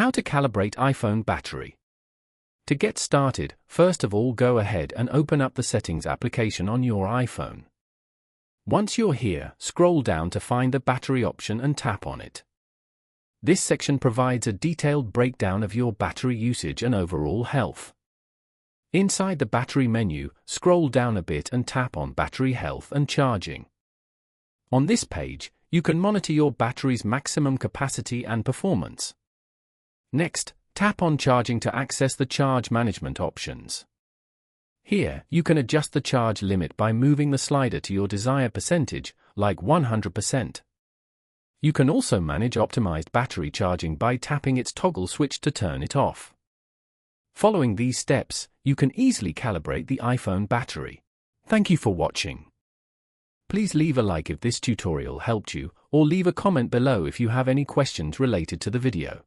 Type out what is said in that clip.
How to calibrate iPhone battery. To get started, first of all go ahead and open up the Settings application on your iPhone. Once you're here, scroll down to find the battery option and tap on it. This section provides a detailed breakdown of your battery usage and overall health. Inside the battery menu, scroll down a bit and tap on Battery Health and Charging. On this page, you can monitor your battery's maximum capacity and performance. Next, tap on Charging to access the charge management options. Here, you can adjust the charge limit by moving the slider to your desired percentage, like 100%. You can also manage optimized battery charging by tapping its toggle switch to turn it off. Following these steps, you can easily calibrate the iPhone battery. Thank you for watching. Please leave a like if this tutorial helped you, or leave a comment below if you have any questions related to the video.